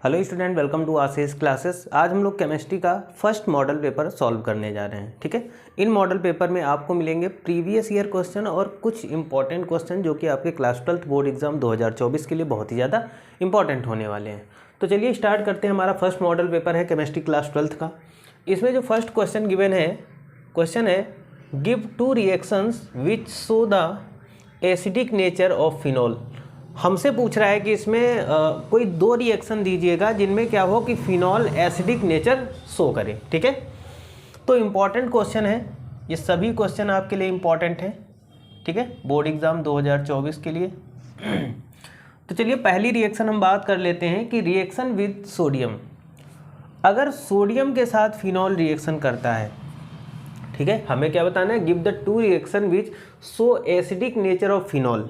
Hello student, welcome to Ashish classes. आज हम लोग केमिस्ट्री का फर्स्ट मॉडल पेपर सॉल्व करने जा रहे हैं। ठीक है, इन मॉडल पेपर में आपको मिलेंगे प्रीवियस ईयर क्वेश्चन और कुछ इंपॉर्टेंट क्वेश्चन जो कि आपके क्लास 12th बोर्ड एग्जाम 2024 के लिए बहुत ही ज़्यादा इंपॉर्टेंट होने वाले हैं। तो चलिए स्टार्ट करते हैं। हमारा फर्स्ट मॉडल पेपर है केमिस्ट्री क्लास 12th का। इसमें जो फर्स्ट क्वेश्चन गिवन है, क्वेश्चन है give 2 reactions which show the acidic nature of phenol. हमसे पूछ रहा है कि इसमें कोई 2 रिएक्शन दीजिएगा जिनमें क्या हो कि फिनॉल एसिडिक नेचर शो करे। ठीक है, तो इम्पॉर्टेंट क्वेश्चन है, ये सभी क्वेश्चन आपके लिए इम्पॉर्टेंट हैं। ठीक है, बोर्ड एग्ज़ाम 2024 के लिए। तो चलिए पहली रिएक्शन हम बात कर लेते हैं कि रिएक्शन विद सोडियम। अगर सोडियम के साथ फिनॉल रिएक्शन करता है, ठीक है, हमें क्या बताना है, give the 2 reaction which show acidic nature of phenol.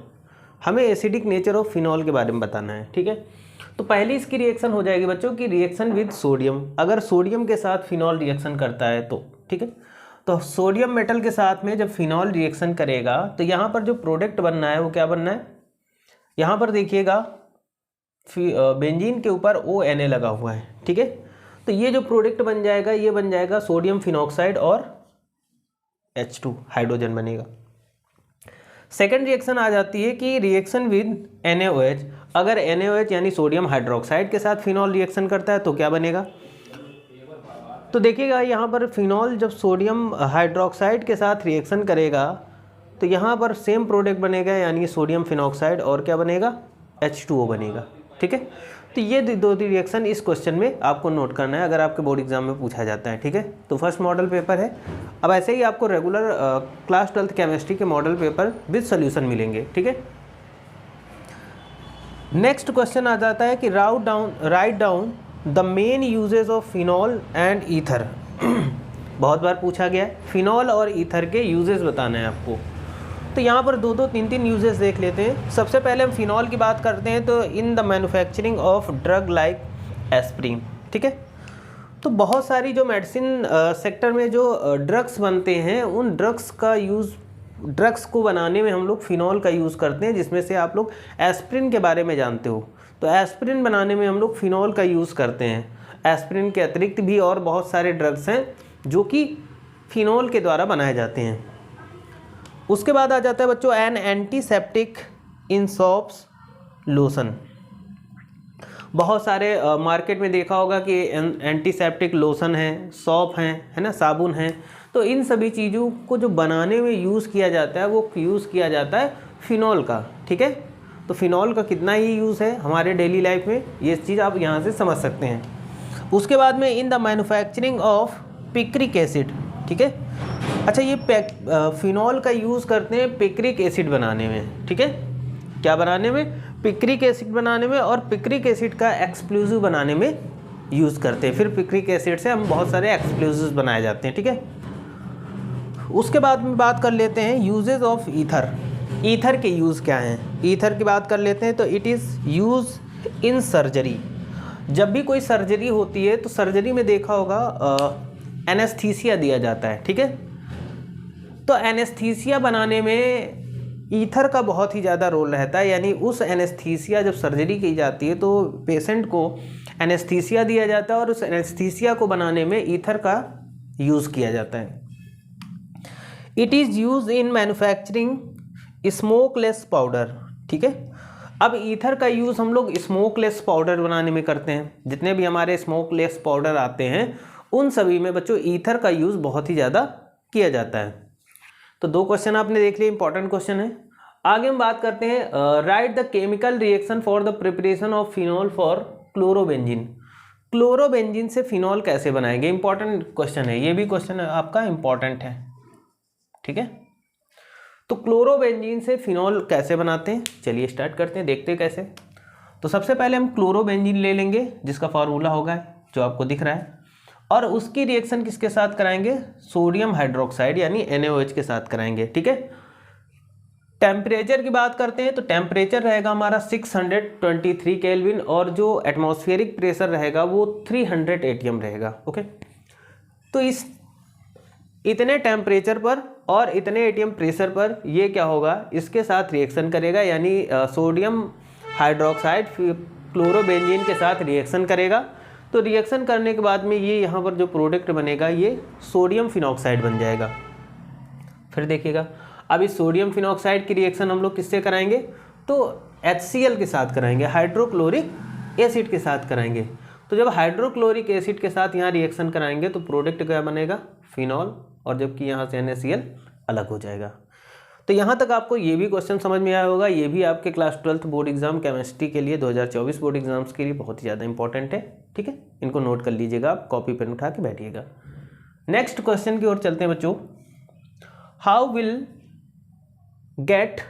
हमें एसिडिक नेचर ऑफ फिनॉल के बारे में बताना है। ठीक है, तो पहली इसकी रिएक्शन हो जाएगी बच्चों की रिएक्शन विद सोडियम। अगर सोडियम के साथ फिनॉल रिएक्शन करता है तो ठीक है, तो सोडियम मेटल के साथ में जब फिनॉल रिएक्शन करेगा तो यहाँ पर जो प्रोडक्ट बनना है वो क्या बनना है, यहाँ पर देखिएगा बेंजीन के ऊपर ONA लगा हुआ है। ठीक है, तो ये जो प्रोडक्ट बन जाएगा ये बन जाएगा सोडियम फिनॉक्साइड और H2 हाइड्रोजन बनेगा। सेकेंड रिएक्शन आ जाती है कि रिएक्शन विद NaOH। अगर NaOH यानी सोडियम हाइड्रोक्साइड के साथ फिनॉल रिएक्शन करता है तो क्या बनेगा, तो देखिएगा यहाँ पर फिनॉल जब सोडियम हाइड्रोक्साइड के साथ रिएक्शन करेगा तो यहाँ पर सेम प्रोडक्ट बनेगा यानी सोडियम फिनॉक्साइड और क्या बनेगा, H2O बनेगा। ठीक है, तो ये 2 रिएक्शन इस क्वेश्चन में आपको नोट करना है अगर आपके बोर्ड एग्जाम में पूछा जाता है। ठीक है, तो फर्स्ट मॉडल पेपर है। अब ऐसे ही आपको रेगुलर क्लास 12th केमिस्ट्री के मॉडल पेपर विद सॉल्यूशन मिलेंगे। ठीक है, नेक्स्ट क्वेश्चन आ जाता है कि write down the main uses of phenol and ether. बहुत बार पूछा गया है, फिनॉल और ईथर के यूजेस बताना है आपको। तो यहाँ पर 2-2, 3-3 यूजेस देख लेते हैं। सबसे पहले हम फिनॉल की बात करते हैं तो in the manufacturing of drug like aspirin. ठीक है, तो बहुत सारी जो मेडिसिन सेक्टर में जो ड्रग्स बनते हैं उन ड्रग्स को बनाने में हम लोग फिनॉल का यूज़ करते हैं, जिसमें से आप लोग एस्प्रिन के बारे में जानते हो। तो एस्प्रिन बनाने में हम लोग फिनॉल का यूज़ करते हैं। एस्प्रिन के अतिरिक्त भी और बहुत सारे ड्रग्स हैं जो कि फिनॉल के द्वारा बनाए जाते हैं। उसके बाद आ जाता है बच्चों एन एंटीसेप्टिक इन सॉप्स लोशन। बहुत सारे मार्केट में देखा होगा कि एंटीसेप्टिक लोशन है, सॉप हैं, है ना, साबुन हैं। तो इन सभी चीज़ों को जो बनाने में यूज़ किया जाता है वो यूज़ किया जाता है फिनॉल का। ठीक है, तो फिनॉल का कितना ही यूज़ है हमारे डेली लाइफ में, ये चीज़ आप यहाँ से समझ सकते हैं। उसके बाद में in the manufacturing of picric acid. ठीक है, अच्छा, ये फिनॉल का यूज़ करते हैं पिक्रिक एसिड बनाने में। ठीक है, क्या बनाने में, पिक्रिक एसिड बनाने में, और पिक्रिक एसिड का एक्सप्लोजिव बनाने में यूज़ करते हैं। फिर पिक्रिक एसिड से हम बहुत सारे एक्सप्लोजिव बनाए जाते हैं। ठीक है, उसके बाद में बात कर लेते हैं यूजेस ऑफ ईथर। ईथर के यूज़ क्या हैं, ईथर की बात कर लेते हैं। तो it is use in surgery. जब भी कोई सर्जरी होती है तो सर्जरी में देखा होगा एनेस्थीसिया दिया जाता है। ठीक है, तो एनेस्थीसिया बनाने में ईथर का बहुत ही ज़्यादा रोल रहता है। यानी उस एनेस्थीसिया जब सर्जरी की जाती है तो पेशेंट को एनेस्थीसिया दिया जाता है और उस एनेस्थीसिया को बनाने में ईथर का यूज़ किया जाता है। It is use in manufacturing smokeless powder. ठीक है, अब ईथर का यूज़ हम लोग स्मोकलेस पाउडर बनाने में करते हैं। जितने भी हमारे स्मोकलेस पाउडर आते हैं उन सभी में बच्चों ईथर का यूज़ बहुत ही ज़्यादा किया जाता है। तो 2 क्वेश्चन आपने देख लिए, इंपॉर्टेंट क्वेश्चन है। आगे हम बात करते हैं right the chemical reaction for the preparation of phenol for chlorobenzene. Chlorobenzene से फिनॉल कैसे बनाएंगे, इंपॉर्टेंट क्वेश्चन है, ये भी क्वेश्चन आपका इंपॉर्टेंट है। ठीक है, तो क्लोरोबेंजीन से फिनॉल कैसे बनाते हैं, चलिए स्टार्ट करते हैं, देखते हैं कैसे। तो सबसे पहले हम क्लोरोबेंजीन ले लेंगे जिसका फार्मूला होगा जो आपको दिख रहा है, और उसकी रिएक्शन किसके साथ कराएंगे, सोडियम हाइड्रोक्साइड यानी NaOH के साथ कराएंगे। ठीक है, टेम्परेचर की बात करते हैं तो टेम्परेचर रहेगा हमारा 623 केल्विन और जो एटमॉस्फेरिक प्रेशर रहेगा वो 300 ATM रहेगा। ओके, तो इस इतने टेम्परेचर पर और इतने ATM प्रेशर पर ये क्या होगा, इसके साथ रिएक्शन करेगा यानी सोडियम हाइड्रोक्साइड क्लोरोबेंजीन के साथ रिएक्शन करेगा। तो रिएक्शन करने के बाद में ये यहाँ पर जो प्रोडक्ट बनेगा ये सोडियम फिनॉक्साइड बन जाएगा। फिर देखिएगा, अब इस सोडियम फिनॉक्साइड की रिएक्शन हम लोग किससे कराएंगे, तो HCl के साथ कराएंगे, हाइड्रोक्लोरिक एसिड के साथ कराएंगे। तो जब हाइड्रोक्लोरिक एसिड के साथ यहाँ रिएक्शन कराएंगे तो प्रोडक्ट क्या बनेगा, फिनॉल, और जबकि यहाँ से NaCl अलग हो जाएगा। तो यहाँ तक आपको ये भी क्वेश्चन समझ में आया होगा। ये भी आपके class 12th board exam chemistry के लिए 2024 बोर्ड एग्जाम्स के लिए बहुत ही ज़्यादा इंपॉर्टेंट है। ठीक है, इनको नोट कर लीजिएगा, आप कॉपी पेन उठा के बैठिएगा। नेक्स्ट क्वेश्चन की ओर चलते हैं बच्चों। How will get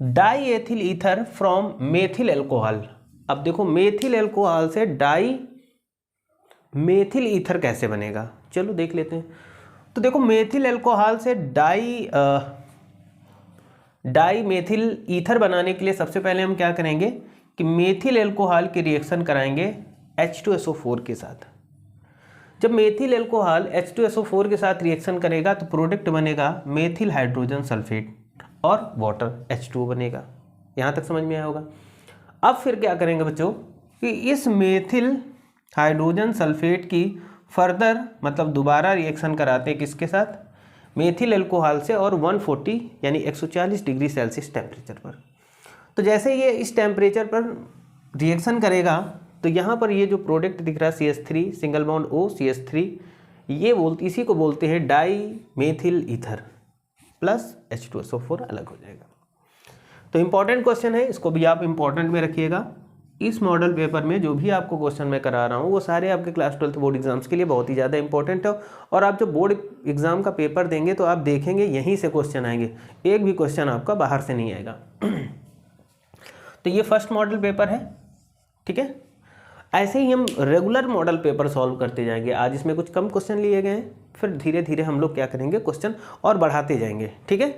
die ethyl ether from methyl alcohol. अब देखो, मेथिल एल्कोहल से डाई मेथिल ईथर कैसे बनेगा, चलो देख लेते हैं। तो देखो, मेथिल एल्कोहल से डाई मेथिल ईथर बनाने के लिए सबसे पहले हम क्या करेंगे कि मेथिल एल्कोहल की रिएक्शन कराएंगे H2SO4 के साथ। जब मेथिल एल्कोहल H2SO4 के साथ रिएक्शन करेगा तो प्रोडक्ट बनेगा मेथिल हाइड्रोजन सल्फेट और वाटर H2O बनेगा। यहाँ तक समझ में आया होगा। अब फिर क्या करेंगे बच्चों कि इस मेथिल हाइड्रोजन सल्फेट की फर्दर मतलब दोबारा रिएक्शन कराते हैं किसके साथ, मेथिल एल्कोहल से, और 140 यानी 140 डिग्री सेल्सियस टेम्परेचर पर। तो जैसे ये इस टेम्परेचर पर रिएक्शन करेगा तो यहाँ पर ये जो प्रोडक्ट दिख रहा है CH3 single bond O CH3, ये इसी को बोलते हैं die methyl ether plus H2SO4 अलग हो जाएगा। तो इम्पॉर्टेंट क्वेश्चन है, इसको भी आप इम्पॉर्टेंट में रखिएगा। इस मॉडल पेपर में जो भी आपको क्वेश्चन मैं करा रहा हूँ वो सारे आपके क्लास 12th बोर्ड एग्जाम्स के लिए बहुत ही ज़्यादा इंपॉर्टेंट है। और आप जब बोर्ड एग्जाम का पेपर देंगे तो आप देखेंगे यहीं से क्वेश्चन आएंगे, एक भी क्वेश्चन आपका बाहर से नहीं आएगा। तो ये फर्स्ट मॉडल पेपर है। ठीक है, ऐसे ही हम रेगुलर मॉडल पेपर सॉल्व करते जाएंगे। आज इसमें कुछ कम क्वेश्चन लिए गए हैं, फिर धीरे धीरे हम लोग क्या करेंगे, क्वेश्चन और बढ़ाते जाएंगे। ठीक है,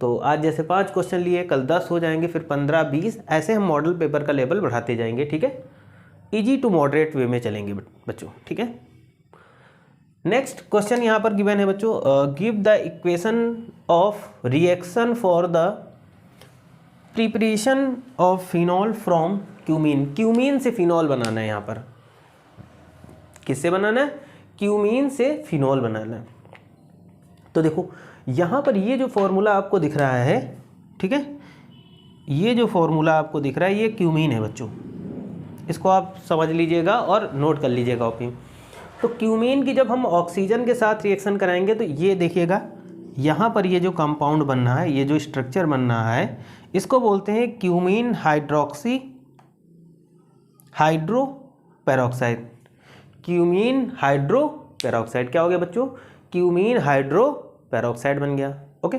तो आज जैसे 5 क्वेश्चन लिए, कल 10 हो जाएंगे, फिर 15 20, ऐसे हम मॉडल पेपर का लेवल बढ़ाते जाएंगे। ठीक है, इजी टू मॉडरेट वे में चलेंगे बच्चों। ठीक है, नेक्स्ट क्वेश्चन यहाँ पर गिवन है बच्चों, give the equation of reaction for the preparation of phenol from cumene. Cumene से फिनॉल बनाना है। यहाँ पर किससे बनाना है, क्यूमीन से फिनॉल बनाना है। तो देखो, यहाँ पर ये जो फॉर्मूला आपको दिख रहा है, ठीक है, ये जो फॉर्मूला आपको दिख रहा है ये क्यूमीन है बच्चों, इसको आप समझ लीजिएगा और नोट कर लीजिएगा कॉपी। तो क्यूमीन की जब हम ऑक्सीजन के साथ रिएक्शन कराएंगे तो ये देखिएगा, यहाँ पर ये जो कंपाउंड बनना है, ये जो स्ट्रक्चर बनना है, इसको बोलते हैं cumene hydroxy hydro peroxide. Cumene hydro peroxide क्या हो गया बच्चों, क्यूमीन हाइड्रो पेरोक्साइड बन गया। ओके,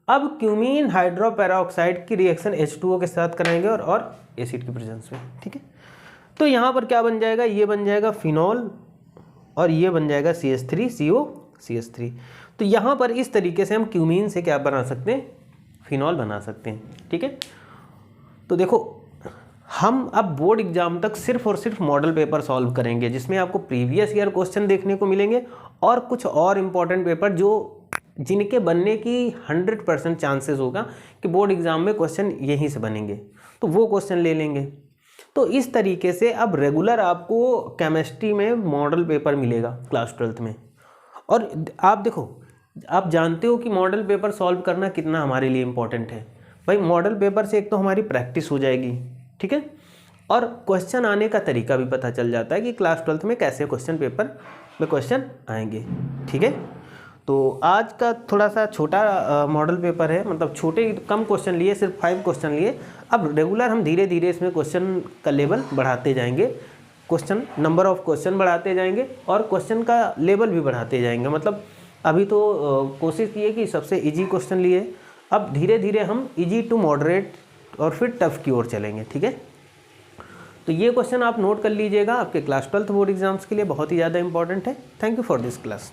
अब क्यूमीन हाइड्रो पेरोक्साइड की रिएक्शन H2O के साथ कराएंगे और एसिड की प्रेजेंस में। ठीक है, तो यहाँ पर क्या बन जाएगा, ये बन जाएगा फिनॉल और ये बन जाएगा CH3CO CH3। तो यहाँ पर इस तरीके से हम क्यूमीन से क्या बना सकते हैं, फिनॉल बना सकते हैं। ठीक है, तो देखो, हम अब बोर्ड एग्जाम तक सिर्फ और सिर्फ मॉडल पेपर सॉल्व करेंगे जिसमें आपको प्रीवियस ईयर क्वेश्चन देखने को मिलेंगे और कुछ और इम्पॉर्टेंट पेपर जिनके बनने की 100% चांसेस होगा कि बोर्ड एग्जाम में क्वेश्चन यहीं से बनेंगे, तो वो क्वेश्चन ले लेंगे। तो इस तरीके से अब रेगुलर आपको केमिस्ट्री में मॉडल पेपर मिलेगा क्लास 12th में। और आप देखो, आप जानते हो कि मॉडल पेपर सॉल्व करना कितना हमारे लिए इम्पॉर्टेंट है। भाई, मॉडल पेपर से एक तो हमारी प्रैक्टिस हो जाएगी, ठीक है, और क्वेश्चन आने का तरीका भी पता चल जाता है कि क्लास 12th में कैसे क्वेश्चन पेपर में क्वेश्चन आएंगे। ठीक है, तो आज का थोड़ा सा छोटा मॉडल पेपर है, मतलब छोटे कम क्वेश्चन लिए, सिर्फ 5 क्वेश्चन लिए। अब रेगुलर हम धीरे धीरे इसमें क्वेश्चन का लेवल बढ़ाते जाएंगे, क्वेश्चन नंबर ऑफ क्वेश्चन बढ़ाते जाएंगे और क्वेश्चन का लेवल भी बढ़ाते जाएंगे। मतलब अभी तो कोशिश की है कि सबसे इजी क्वेश्चन लिए, अब धीरे धीरे हम इजी टू मॉडरेट और फिर टफ की ओर चलेंगे। ठीक है, तो ये क्वेश्चन आप नोट कर लीजिएगा, आपके क्लास 12th बोर्ड एग्जाम्स के लिए बहुत ही ज़्यादा इंपॉर्टेंट है। Thank you for this class.